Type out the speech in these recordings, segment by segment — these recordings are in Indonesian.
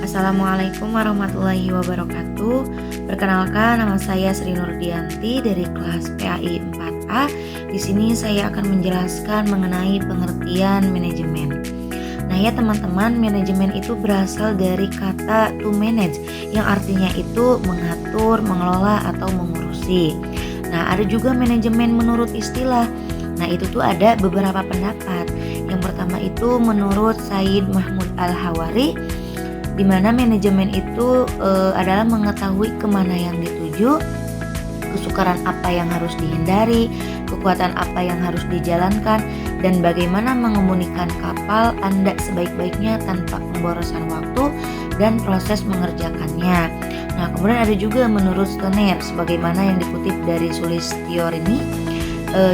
Assalamualaikum warahmatullahi wabarakatuh. Perkenalkan, nama saya Sri Nurdianti dari kelas PAI 4A. Di sini saya akan menjelaskan mengenai pengertian manajemen. Nah ya teman-teman, manajemen itu berasal dari kata to manage, yang artinya itu mengatur, mengelola, atau mengurusi. Nah ada juga manajemen menurut istilah. Nah itu tuh ada beberapa pendapat. Yang pertama itu menurut Said Mahmud Al-Hawari, di mana manajemen itu adalah mengetahui kemana yang dituju, kesukaran apa yang harus dihindari, kekuatan apa yang harus dijalankan, dan bagaimana mengemunikan kapal Anda sebaik-baiknya tanpa pemborosan waktu dan proses mengerjakannya. Nah, kemudian ada juga menurut Stoner, sebagaimana yang dikutip dari Sulistyorini,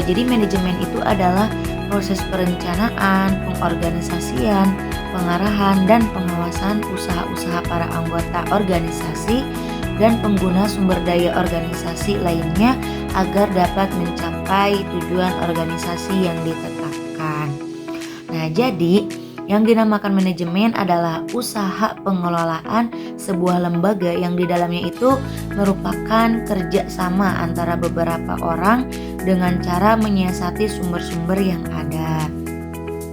jadi manajemen itu adalah proses perencanaan, pengorganisasian, pengarahan, dan pengawasan usaha-usaha para anggota organisasi dan pengguna sumber daya organisasi lainnya agar dapat mencapai tujuan organisasi yang ditetapkan. Nah, jadi yang dinamakan manajemen adalah usaha pengelolaan sebuah lembaga yang di dalamnya itu merupakan kerja sama antara beberapa orang dengan cara menyiasati sumber-sumber yang ada.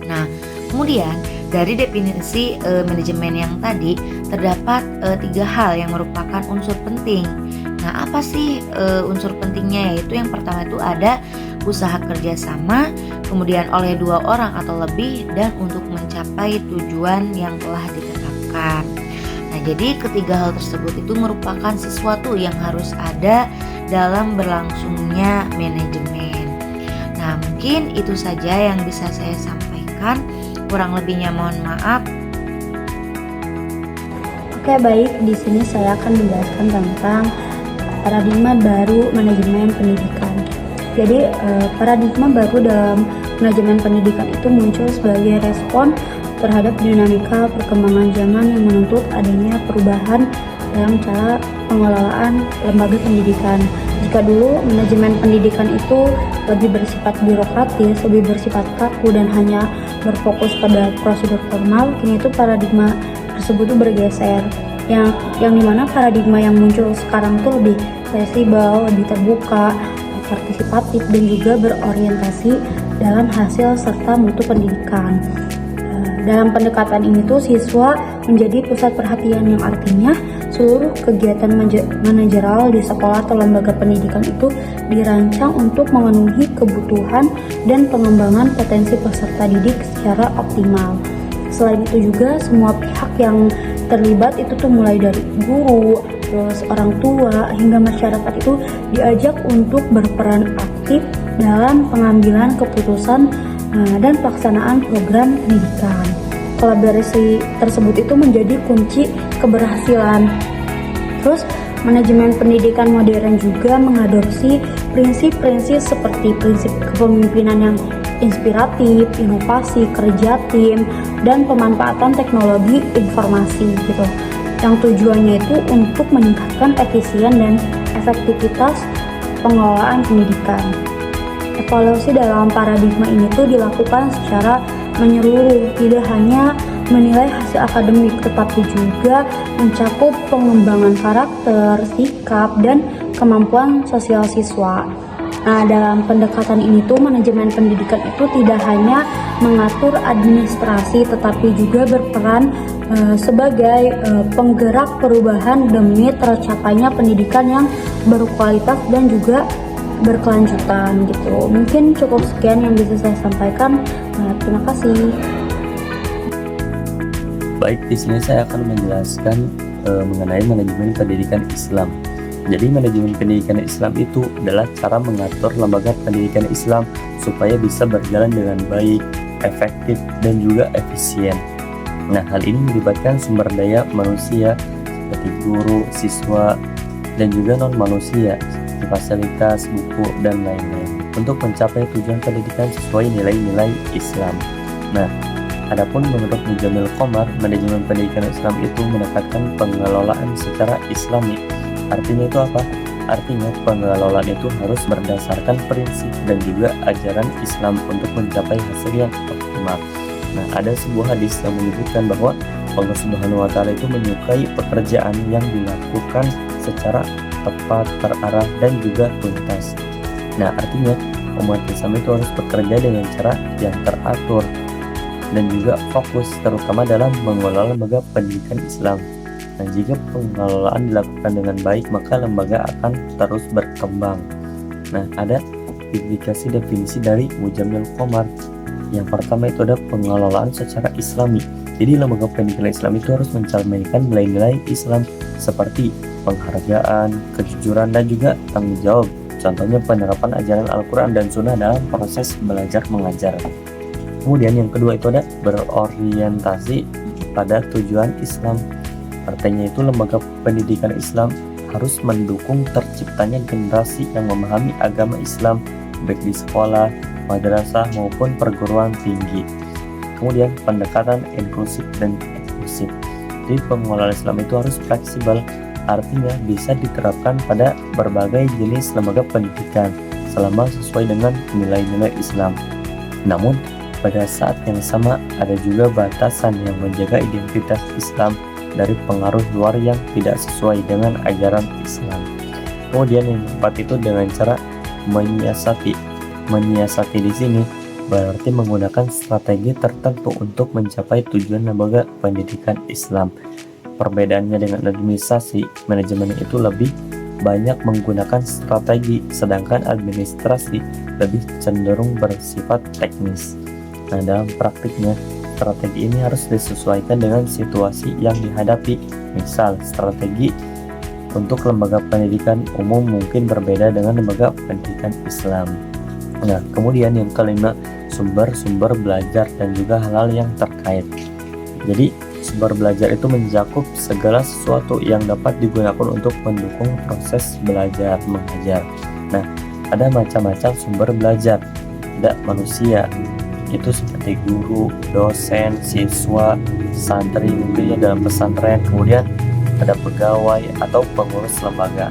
Nah, kemudian dari definisi manajemen yang tadi terdapat 3 hal yang merupakan unsur penting. Nah, apa sih unsur pentingnya? Yaitu yang pertama itu ada usaha kerjasama, kemudian oleh 2 orang atau lebih, dan untuk mencapai tujuan yang telah ditetapkan. Nah, jadi ketiga hal tersebut itu merupakan sesuatu yang harus ada dalam berlangsungnya manajemen. Nah, mungkin itu saja yang bisa saya sampaikan. Kurang lebihnya mohon maaf. Oke, baik. Di sini saya akan menjelaskan tentang paradigma baru manajemen pendidikan. Jadi, paradigma baru dalam manajemen pendidikan itu muncul sebagai respon terhadap dinamika perkembangan zaman yang menuntut adanya perubahan dalam cara pengelolaan lembaga pendidikan. Jika dulu manajemen pendidikan itu lebih bersifat birokratis, lebih bersifat kaku dan hanya berfokus pada prosedur formal, kini itu paradigma tersebut bergeser. Yang dimana paradigma yang muncul sekarang itu lebih fleksibel, lebih terbuka, partisipatif, dan juga berorientasi dalam hasil serta mutu pendidikan. Dalam pendekatan ini tuh siswa menjadi pusat perhatian, yang artinya seluruh kegiatan manajerial di sekolah atau lembaga pendidikan itu dirancang untuk memenuhi kebutuhan dan pengembangan potensi peserta didik secara optimal. Selain itu juga semua pihak yang terlibat itu tuh mulai dari guru, terus orang tua hingga masyarakat itu diajak untuk berperan aktif dalam pengambilan keputusan dan pelaksanaan program pendidikan. Kolaborasi tersebut itu menjadi kunci keberhasilan. Terus manajemen pendidikan modern juga mengadopsi prinsip-prinsip seperti prinsip kepemimpinan yang inspiratif, inovasi, kerja tim, dan pemanfaatan teknologi informasi gitu. Yang tujuannya itu untuk meningkatkan efisien dan efektivitas pengelolaan pendidikan. Evaluasi dalam paradigma ini tuh dilakukan secara menyeluruh, tidak hanya menilai hasil akademik tetapi juga mencakup pengembangan karakter, sikap, dan kemampuan sosial siswa. Nah, dalam pendekatan ini tuh manajemen pendidikan itu tidak hanya mengatur administrasi tetapi juga berperan sebagai penggerak perubahan demi tercapainya pendidikan yang berkualitas dan juga berkelanjutan gitu. Mungkin cukup sekian yang bisa saya sampaikan. Terima kasih. Baik, di sini saya akan menjelaskan mengenai manajemen pendidikan Islam. Jadi manajemen pendidikan Islam itu adalah cara mengatur lembaga pendidikan Islam supaya bisa berjalan dengan baik, efektif, dan juga efisien. Nah, hal ini melibatkan sumber daya manusia seperti guru, siswa, dan juga non-manusia seperti fasilitas, buku, dan lain-lain untuk mencapai tujuan pendidikan sesuai nilai-nilai Islam. Nah, adapun menurut Mujamil Qomar, manajemen pendidikan Islam itu menekankan pengelolaan secara Islami. Artinya itu apa? Artinya pengelolaan itu harus berdasarkan prinsip dan juga ajaran Islam untuk mencapai hasil yang optimal. Nah, ada sebuah hadis yang menyebutkan bahwa Allah Subhanahu wa taala itu menyukai pekerjaan yang dilakukan secara tepat, terarah dan juga tuntas. Nah, artinya umat Islam itu harus bekerja dengan cara yang teratur dan juga fokus terutama dalam mengelola lembaga pendidikan Islam. Nah, jika pengelolaan dilakukan dengan baik, maka lembaga akan terus berkembang. Nah, ada indikasi definisi dari Mujamil Qomar. Yang pertama itu ada pengelolaan secara Islami. Jadi lembaga pendidikan Islam itu harus mencerminkan nilai-nilai Islam seperti penghargaan, kejujuran dan juga tanggung jawab. Contohnya penerapan ajaran Al-Quran dan Sunnah dalam proses belajar mengajar. Kemudian yang kedua itu ada berorientasi pada tujuan Islam. Artinya itu lembaga pendidikan Islam harus mendukung terciptanya generasi yang memahami agama Islam baik di sekolah, madrasah maupun perguruan tinggi. Kemudian pendekatan inklusif dan eksklusif. Jadi pengelolaan Islam itu harus fleksibel, artinya bisa diterapkan pada berbagai jenis lembaga pendidikan selama sesuai dengan nilai-nilai Islam. Namun pada saat yang sama ada juga batasan yang menjaga identitas Islam dari pengaruh luar yang tidak sesuai dengan ajaran Islam. Kemudian yang keempat itu dengan cara menyiasati. Menyiasati di sini berarti menggunakan strategi tertentu untuk mencapai tujuan lembaga pendidikan Islam. Perbedaannya dengan administrasi, manajemen itu lebih banyak menggunakan strategi, sedangkan administrasi lebih cenderung bersifat teknis. Nah, dalam praktiknya, strategi ini harus disesuaikan dengan situasi yang dihadapi. Misal, strategi untuk lembaga pendidikan umum mungkin berbeda dengan lembaga pendidikan Islam. Nah, kemudian yang kelima, sumber-sumber belajar dan juga hal-hal yang terkait. Jadi, sumber belajar itu mencakup segala sesuatu yang dapat digunakan untuk mendukung proses belajar mengajar. Nah, ada macam-macam sumber belajar. Ada manusia, itu seperti guru, dosen, siswa, santri mungkin dalam pesantren, kemudian ada pegawai atau pengurus lembaga.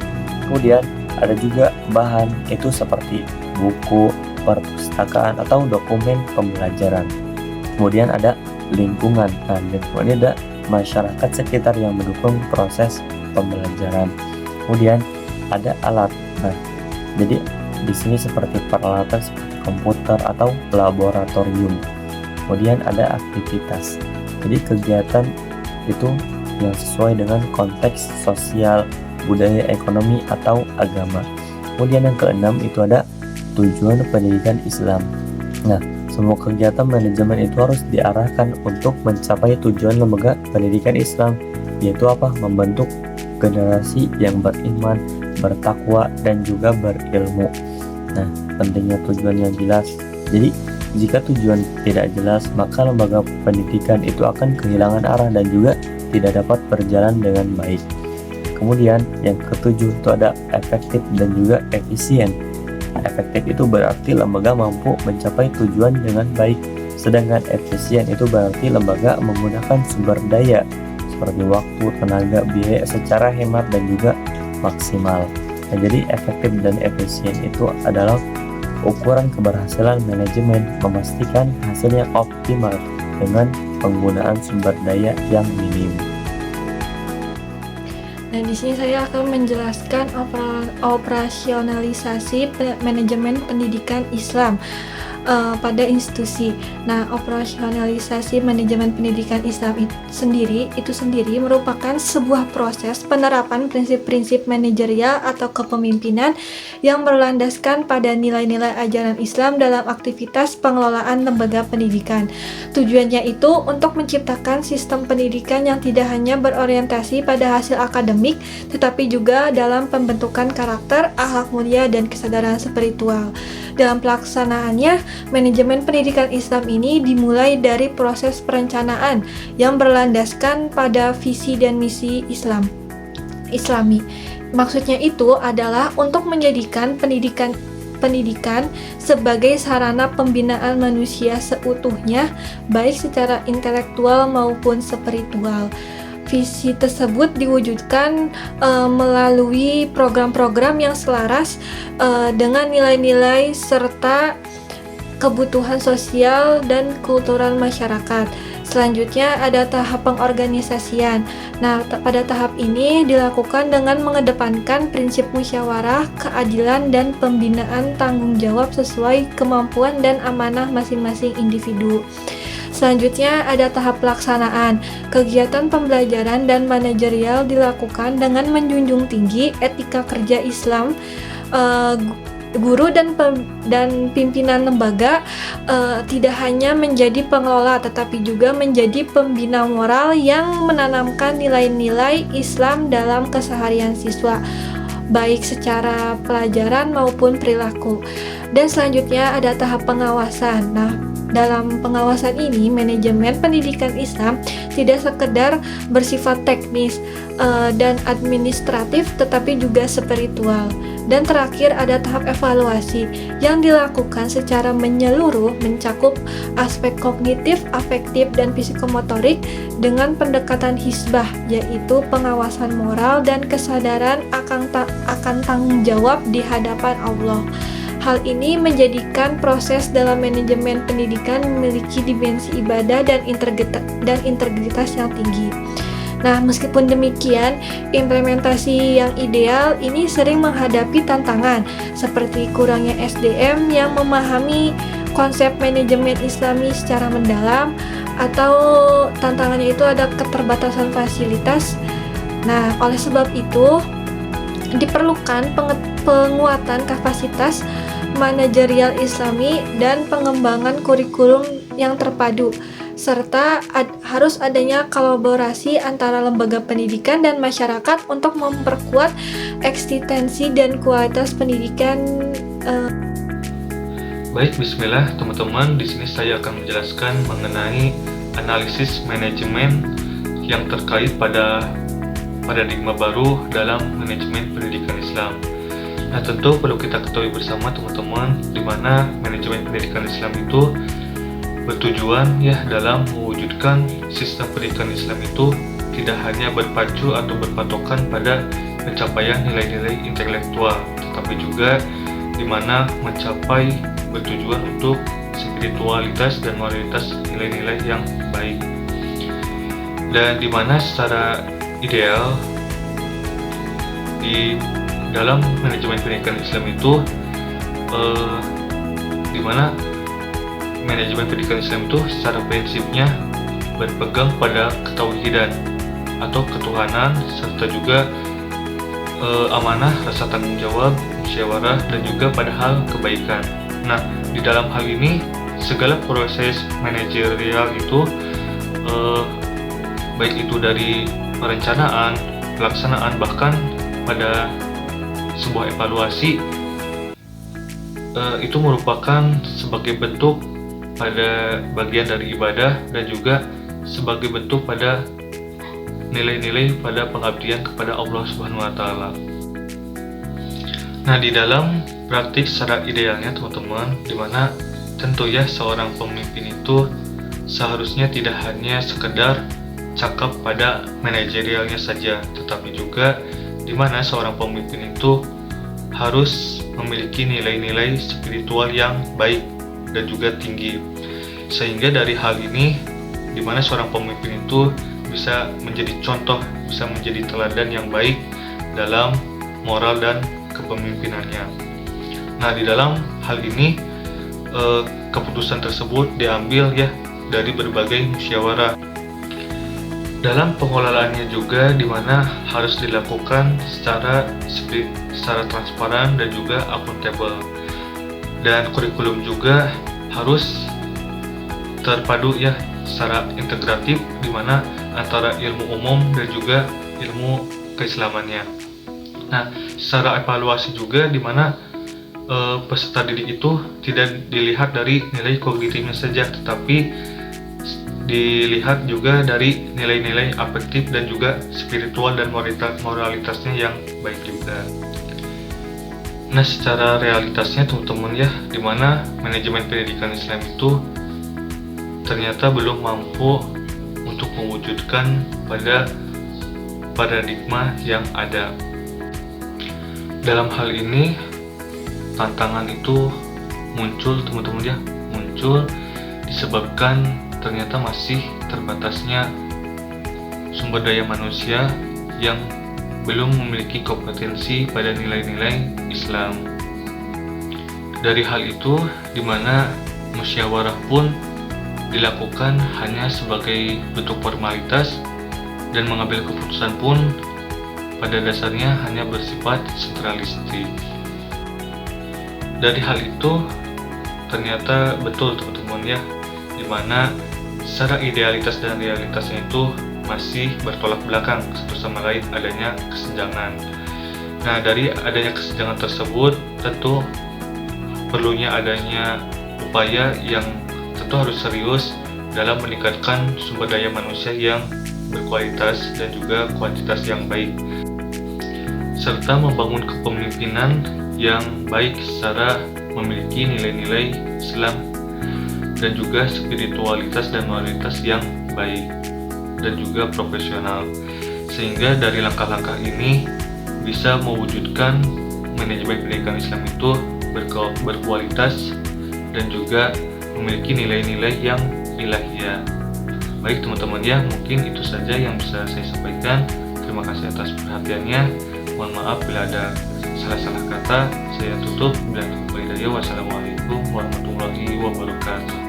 Kemudian ada juga bahan, itu seperti buku, perpustakaan atau dokumen pembelajaran. Kemudian ada lingkungan. Nah, lingkungan ini ada masyarakat sekitar yang mendukung proses pembelajaran. Kemudian ada alat. Nah, jadi di sini seperti peralatan seperti komputer atau laboratorium. Kemudian ada aktivitas. Jadi kegiatan itu yang sesuai dengan konteks sosial, budaya, ekonomi atau agama. Kemudian yang keenam itu ada tujuan pendidikan Islam. Nah, semua kegiatan manajemen itu harus diarahkan untuk mencapai tujuan lembaga pendidikan Islam, yaitu apa? Membentuk generasi yang beriman, bertakwa dan juga berilmu. Nah, pentingnya tujuan yang jelas. Jadi, jika tujuan tidak jelas, maka lembaga pendidikan itu akan kehilangan arah dan juga tidak dapat berjalan dengan baik. Kemudian, yang ketujuh itu ada efektif dan juga efisien. Efektif itu berarti lembaga mampu mencapai tujuan dengan baik, sedangkan efisien itu berarti lembaga menggunakan sumber daya seperti waktu, tenaga, biaya secara hemat dan juga maksimal. Nah, jadi efektif dan efisien itu adalah ukuran keberhasilan manajemen memastikan hasilnya optimal dengan penggunaan sumber daya yang minim. Nah, di sini saya akan menjelaskan operasionalisasi manajemen pendidikan Islam pada institusi. Nah, operasionalisasi manajemen pendidikan Islam itu sendiri merupakan sebuah proses penerapan prinsip-prinsip manajerial atau kepemimpinan yang berlandaskan pada nilai-nilai ajaran Islam dalam aktivitas pengelolaan lembaga pendidikan. Tujuannya itu untuk menciptakan sistem pendidikan yang tidak hanya berorientasi pada hasil akademik, tetapi juga dalam pembentukan karakter, akhlak mulia, dan kesadaran spiritual. Dalam pelaksanaannya, manajemen pendidikan Islam ini dimulai dari proses perencanaan yang berlandaskan pada visi dan misi Islami. Maksudnya itu adalah untuk menjadikan pendidikan sebagai sarana pembinaan manusia seutuhnya, baik secara intelektual maupun spiritual. Visi tersebut diwujudkan melalui program-program yang selaras dengan nilai-nilai serta kebutuhan sosial dan kultural masyarakat. Selanjutnya ada tahap pengorganisasian. Nah, pada tahap ini dilakukan dengan mengedepankan prinsip musyawarah, keadilan, dan pembinaan tanggung jawab sesuai kemampuan dan amanah masing-masing individu. Selanjutnya ada tahap pelaksanaan. Kegiatan pembelajaran dan manajerial dilakukan dengan menjunjung tinggi etika kerja Islam. Guru dan pimpinan lembaga tidak hanya menjadi pengelola tetapi juga menjadi pembina moral yang menanamkan nilai-nilai Islam dalam keseharian siswa, baik secara pelajaran maupun perilaku. Dan selanjutnya ada tahap pengawasan. Nah, dalam pengawasan ini, manajemen pendidikan Islam tidak sekedar bersifat teknis dan administratif, tetapi juga spiritual. Dan terakhir ada tahap evaluasi yang dilakukan secara menyeluruh, mencakup aspek kognitif, afektif, dan psikomotorik dengan pendekatan hisbah, yaitu pengawasan moral dan kesadaran akan tanggung jawab di hadapan Allah. Hal ini menjadikan proses dalam manajemen pendidikan memiliki dimensi ibadah dan integritas yang tinggi. Nah, meskipun demikian, implementasi yang ideal ini sering menghadapi tantangan seperti kurangnya SDM yang memahami konsep manajemen Islami secara mendalam, atau tantangannya itu ada keterbatasan fasilitas. Nah, oleh sebab itu diperlukan penguatan kapasitas manajerial Islami dan pengembangan kurikulum yang terpadu, serta harus adanya kolaborasi antara lembaga pendidikan dan masyarakat untuk memperkuat eksistensi dan kualitas pendidikan. Baik, bismillah teman-teman, di sini saya akan menjelaskan mengenai analisis manajemen yang terkait pada paradigma baru dalam manajemen pendidikan Islam. Nah, tentu perlu kita ketahui bersama teman-teman di mana manajemen pendidikan Islam itu bertujuan dalam mewujudkan sistem pendidikan Islam itu tidak hanya berpacu atau berpatokan pada pencapaian nilai-nilai intelektual, tetapi juga di mana mencapai bertujuan untuk spiritualitas dan moralitas nilai-nilai yang baik. Dan di mana secara ideal di dalam manajemen pendidikan Islam itu di mana manajemen pendidikan Islam itu secara prinsipnya berpegang pada ketauhidan atau ketuhanan, serta juga amanah, rasa tanggung jawab, musyawarah, dan juga pada hal kebaikan. Nah, di dalam hal ini segala proses manajerial itu baik itu dari perencanaan, pelaksanaan, bahkan pada sebuah evaluasi itu merupakan sebagai bentuk pada bagian dari ibadah dan juga sebagai bentuk pada nilai-nilai pada pengabdian kepada Allah Subhanahu wa taala. Nah, di dalam praktik secara idealnya teman-teman, di mana tentu seorang pemimpin itu seharusnya tidak hanya sekedar cakap pada manajerialnya saja, tetapi juga di mana seorang pemimpin itu harus memiliki nilai-nilai spiritual yang baik dan juga tinggi, sehingga dari hal ini di mana seorang pemimpin itu bisa menjadi contoh, bisa menjadi teladan yang baik dalam moral dan kepemimpinannya. Nah, di dalam hal ini keputusan tersebut diambil dari berbagai musyawarah. Dalam pengelolaannya juga di mana harus dilakukan secara transparan dan juga akuntabel. Dan kurikulum juga harus terpadu secara integratif di mana antara ilmu umum dan juga ilmu keislamannya. Nah, secara evaluasi juga di mana peserta didik itu tidak dilihat dari nilai kognitifnya saja, tetapi dilihat juga dari nilai-nilai afektif dan juga spiritual dan moralitasnya yang baik juga. Nah, secara realitasnya teman-teman di mana manajemen pendidikan Islam itu ternyata belum mampu untuk mewujudkan pada paradigma yang ada. Dalam hal ini tantangan itu muncul teman-teman itu disebabkan ternyata masih terbatasnya sumber daya manusia yang belum memiliki kompetensi pada nilai-nilai Islam. Dari hal itu, di mana musyawarah pun dilakukan hanya sebagai bentuk formalitas dan mengambil keputusan pun pada dasarnya hanya bersifat sentralistik. Dari hal itu ternyata betul teman-teman ya, dimana secara idealitas dan realitasnya itu masih bertolak belakang satu sama lain, adanya kesenjangan. Nah, dari adanya kesenjangan tersebut tentu perlunya adanya upaya yang tentu harus serius dalam meningkatkan sumber daya manusia yang berkualitas dan juga kuantitas yang baik, serta membangun kepemimpinan yang baik secara memiliki nilai-nilai Islam dan juga spiritualitas dan moralitas yang baik dan juga profesional, sehingga dari langkah-langkah ini bisa mewujudkan manajemen pendidikan Islam itu berkualitas dan juga memiliki nilai-nilai yang ilahiyah. Baik teman-teman ya, mungkin itu saja yang bisa saya sampaikan. Terima kasih atas perhatiannya. Mohon maaf bila ada salah-salah kata. Saya tutup. Wassalamualaikum warahmatullahi wabarakatuh.